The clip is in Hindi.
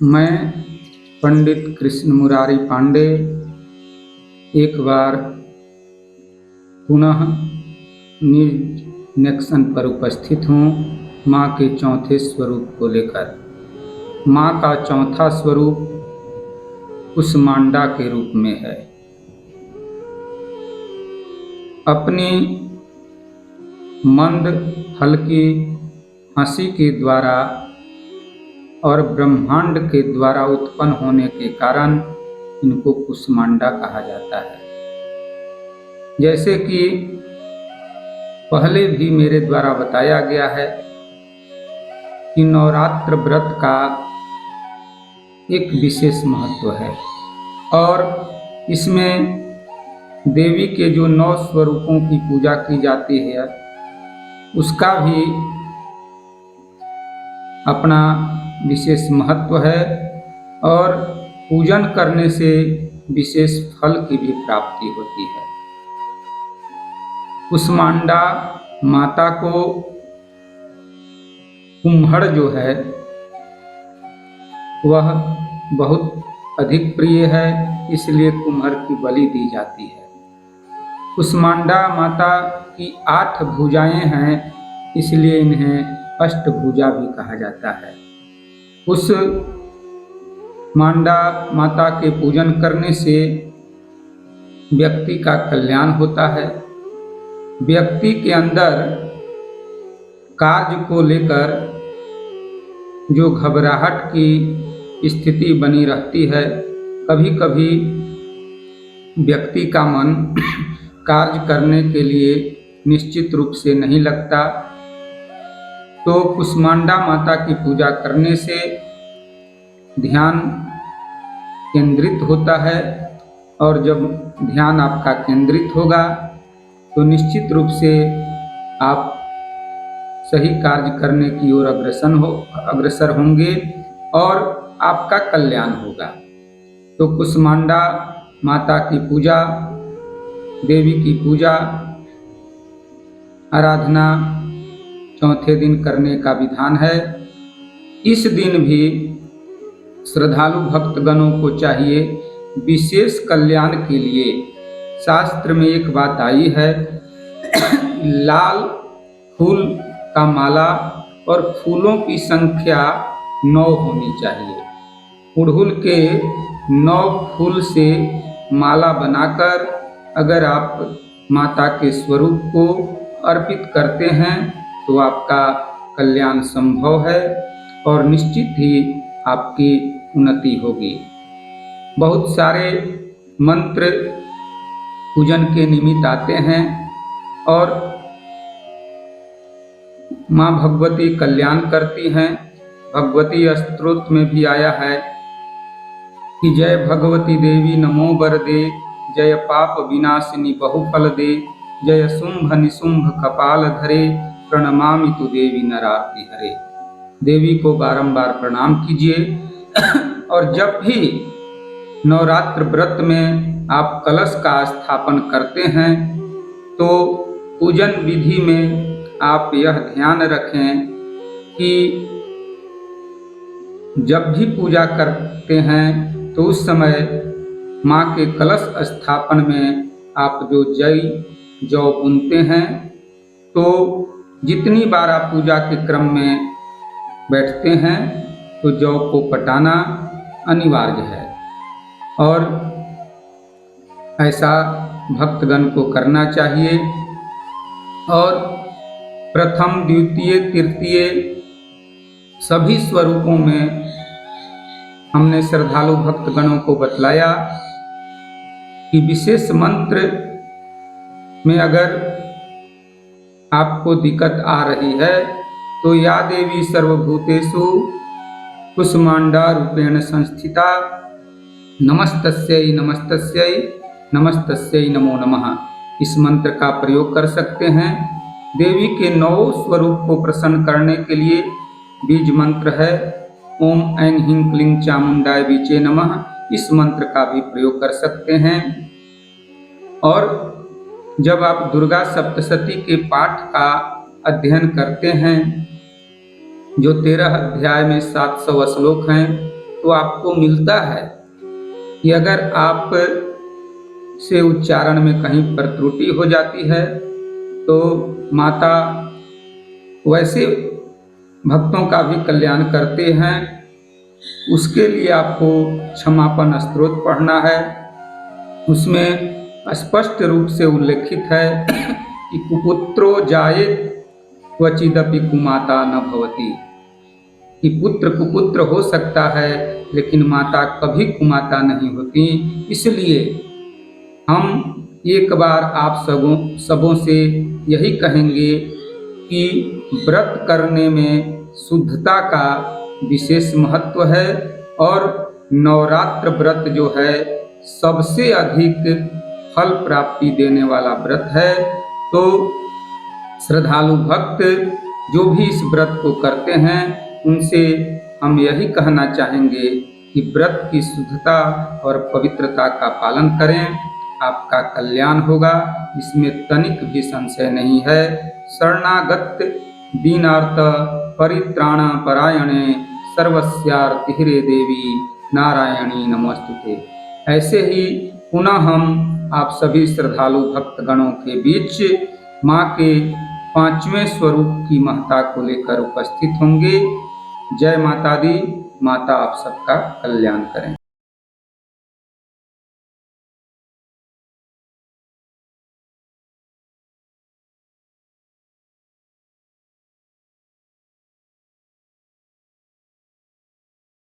मैं पंडित कृष्ण मुरारी पांडे एक बार पुनः न्यूज नेक्शन पर उपस्थित हूँ माँ के चौथे स्वरूप को लेकर। माँ का चौथा स्वरूप कुसमांडा के रूप में है। अपनी मंद हल्की हंसी के द्वारा और ब्रह्मांड के द्वारा उत्पन्न होने के कारण इनको कुसमांडा कहा जाता है। जैसे कि पहले भी मेरे द्वारा बताया गया है कि नवरात्र व्रत का एक विशेष महत्व है और इसमें देवी के जो 9 स्वरूपों की पूजा की जाती है उसका भी अपना विशेष महत्व है और पूजन करने से विशेष फल की भी प्राप्ति होती है। कुसमांडा माता को कुम्हड़ जो है वह बहुत अधिक प्रिय है, इसलिए कुम्हड़ की बलि दी जाती है। कुसमांडा माता की 8 भुजाएं हैं, इसलिए इन्हें अष्टभुजा भी कहा जाता है। उस मांडा माता के पूजन करने से व्यक्ति का कल्याण होता है। व्यक्ति के अंदर कार्य को लेकर जो घबराहट की स्थिति बनी रहती है, कभी कभी व्यक्ति का मन कार्य करने के लिए निश्चित रूप से नहीं लगता, तो कुसमांडा माता की पूजा करने से ध्यान केंद्रित होता है और जब ध्यान आपका केंद्रित होगा तो निश्चित रूप से आप सही कार्य करने की ओर अग्रसर होंगे और आपका कल्याण होगा। तो कुसमांडा माता की पूजा, देवी की पूजा आराधना चौथे दिन करने का विधान है। इस दिन भी श्रद्धालु भक्तगणों को चाहिए विशेष कल्याण के लिए, शास्त्र में एक बात आई है लाल फूल का माला और फूलों की संख्या 9 होनी चाहिए। उड़हुल के 9 फूल से माला बनाकर अगर आप माता के स्वरूप को अर्पित करते हैं तो आपका कल्याण संभव है और निश्चित ही आपकी उन्नति होगी। बहुत सारे मंत्र पूजन के निमित्त आते हैं और माँ भगवती कल्याण करती हैं। भगवती स्तोत्र में भी आया है कि जय भगवती देवी नमो वरदे, जय पाप विनाशिनी बहुफल दे, जय शुंभ निशुंभ कपाल धरे, प्रणमामि तु देवी नरार्ति हरे। देवी को बारंबार प्रणाम कीजिए और जब भी नवरात्र व्रत में आप कलश का स्थापन करते हैं तो पूजन विधि में आप यह ध्यान रखें कि जब भी पूजा करते हैं तो उस समय माँ के कलश स्थापन में आप जो जौ बुनते हैं तो जितनी बार आप पूजा के क्रम में बैठते हैं तो जौ को पटाना अनिवार्य है और ऐसा भक्तगण को करना चाहिए। और प्रथम द्वितीय तृतीय सभी स्वरूपों में हमने श्रद्धालु भक्तगणों को बतलाया कि विशेष मंत्र में अगर आपको दिक्कत आ रही है तो या देवी सर्वभूतेषु कुसमांडा रूपेण संस्थिता नमस्तस्यै नमस्तस्यै नमस्तस्यै नमो नमः, इस मंत्र का प्रयोग कर सकते हैं। देवी के 9 स्वरूप को प्रसन्न करने के लिए बीज मंत्र है ओम ऐं ह्रीं क्लीं चामुंडाय बीचे नमः, इस मंत्र का भी प्रयोग कर सकते हैं। और जब आप दुर्गा सप्तशती के पाठ का अध्ययन करते हैं जो 13 अध्याय में 700 श्लोक हैं, तो आपको मिलता है कि अगर आप से उच्चारण में कहीं पर त्रुटि हो जाती है तो माता वैसे भक्तों का भी कल्याण करते हैं। उसके लिए आपको क्षमापन स्तोत्र पढ़ना है। उसमें स्पष्ट रूप से उल्लेखित है कि कुपुत्रो जायेत क्वचिदपि कुमाता न भवति, कि पुत्र कुपुत्र हो सकता है लेकिन माता कभी कुमाता नहीं होती। इसलिए हम एक बार आप सबों से यही कहेंगे कि व्रत करने में शुद्धता का विशेष महत्व है और नवरात्र व्रत जो है सबसे अधिक फल प्राप्ति देने वाला व्रत है। तो श्रद्धालु भक्त जो भी इस व्रत को करते हैं उनसे हम यही कहना चाहेंगे कि व्रत की शुद्धता और पवित्रता का पालन करें, आपका कल्याण होगा, इसमें तनिक भी संशय नहीं है। शरणागत दीनार्थ परित्राण परायणे सर्वस्यार्तिहरे देवी नारायणी नमोस्तुते। ऐसे ही पुनः हम आप सभी श्रद्धालु भक्तगणों के बीच माँ के 5वें स्वरूप की महत्ता को लेकर उपस्थित होंगे। जय माता दी। माता आप सबका कल्याण करें।